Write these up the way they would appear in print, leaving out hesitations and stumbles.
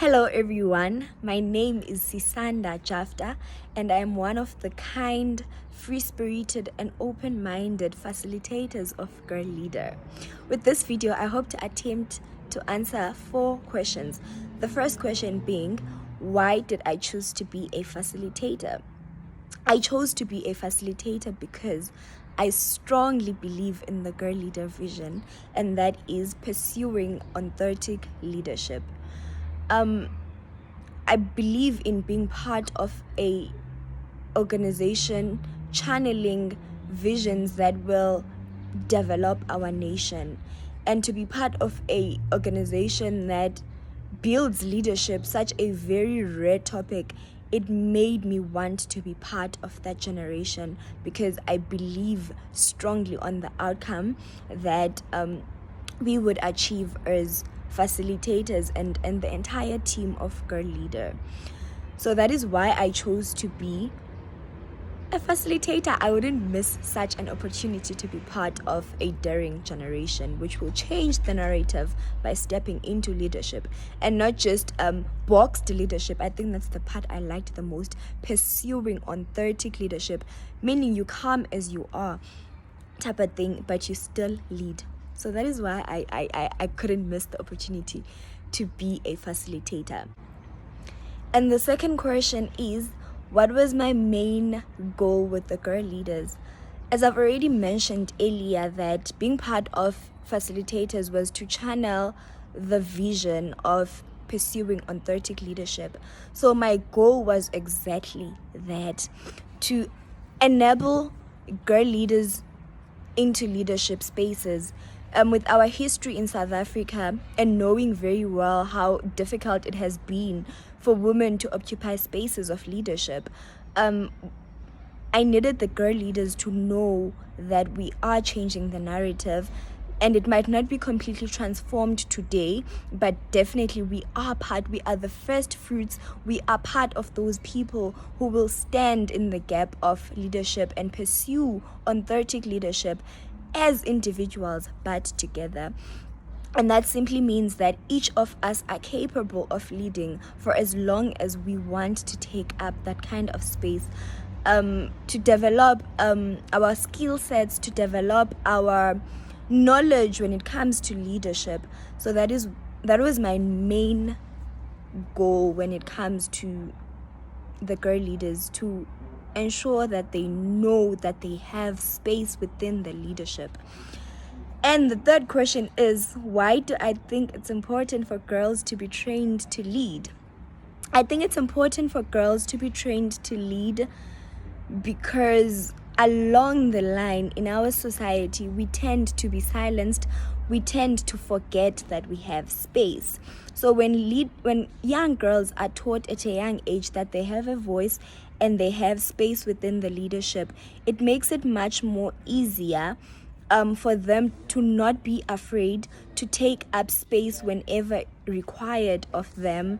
Hello everyone, my name is Sisanda Jafta and I am one of the kind, free-spirited and open-minded facilitators of Girleada. With this video, I hope to attempt to answer 4 questions. The first question being, why did I choose to be a facilitator? I chose to be a facilitator because I strongly believe in the Girleada vision, and that is pursuing authentic leadership. I believe in being part of a organization channeling visions that will develop our nation, and to be part of a organization that builds leadership, such a very rare topic. It made me want to be part of that generation because I believe strongly on the outcome that we would achieve as facilitators and the entire team of Girleada. So that is why I chose to be a facilitator. I wouldn't miss such an opportunity to be part of a daring generation which will change the narrative by stepping into leadership and not just boxed leadership. I think that's the part I liked the most, pursuing authentic leadership, meaning you come as you are type of thing, but you still lead. So that is why I couldn't miss the opportunity to be a facilitator. And the second question is, what was my main goal with the Girleadas? As I've already mentioned earlier, that being part of facilitators was to channel the vision of pursuing authentic leadership. So my goal was exactly that, to enable girl leaders into leadership spaces. With our history in South Africa and knowing very well how difficult it has been for women to occupy spaces of leadership, I needed the girl leaders to know that we are changing the narrative, and it might not be completely transformed today, but definitely we are the first fruits. We are part of those people who will stand in the gap of leadership and pursue authentic leadership as individuals, but together. And that simply means that each of us are capable of leading for as long as we want to take up that kind of space, to develop our skill sets, to develop our knowledge when it comes to leadership. So that was my main goal when it comes to the girl leaders, to ensure that they know that they have space within the leadership. And the third question is, why do I think it's important for girls to be trained to lead? I think it's important for girls to be trained to lead because along the line in our society, we tend to be silenced. We tend to forget that we have space. So when young girls are taught at a young age that they have a voice and they have space within the leadership, it makes it much more easier for them to not be afraid to take up space whenever required of them.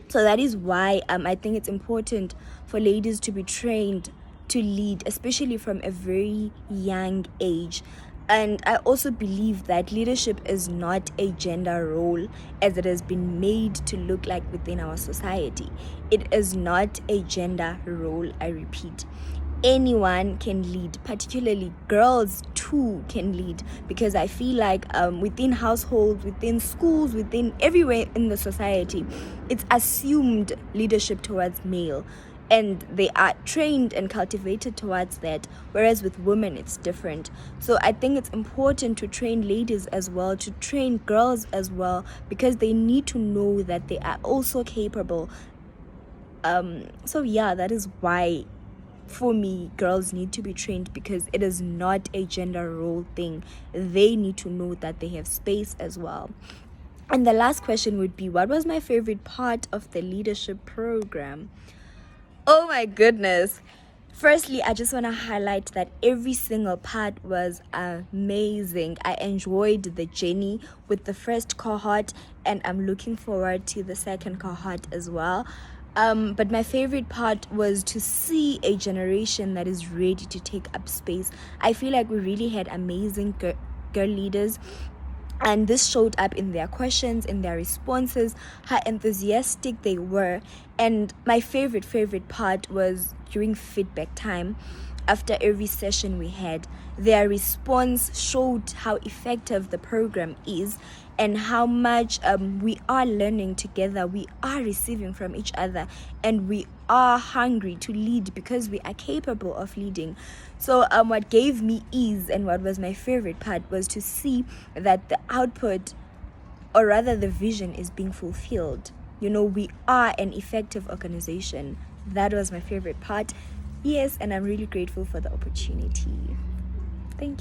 So that is why I think it's important for ladies to be trained to lead, especially from a very young age. And I also believe that leadership is not a gender role as it has been made to look like within our society. It is not a gender role, I repeat. Anyone can lead, particularly girls too can lead, because I feel like within households, within schools, within everywhere in the society, it's assumed leadership towards male, and they are trained and cultivated towards that, whereas with women it's different. So I think it's important to train ladies as well, to train girls as well, because they need to know that they are also capable. So yeah, that is why for me girls need to be trained, because it is not a gender role thing. They need to know that they have space as well. And the last question would be, what was my favorite part of the leadership program? Oh my goodness. Firstly, I just want to highlight that every single part was amazing. I enjoyed the journey with the first cohort, and I'm looking forward to the second cohort as well. But my favorite part was to see a generation that is ready to take up space. I feel like we really had amazing girl leaders And this showed up in their questions, in their responses, how enthusiastic they were. And my favorite part was during feedback time. After every session we had, their response showed how effective the program is and how much we are learning together, we are receiving from each other, and we are hungry to lead because we are capable of leading. So what gave me ease and what was my favorite part was to see that the output, or rather the vision, is being fulfilled. We are an effective organization. That was my favorite part. Yes, and I'm really grateful for the opportunity. Thank you.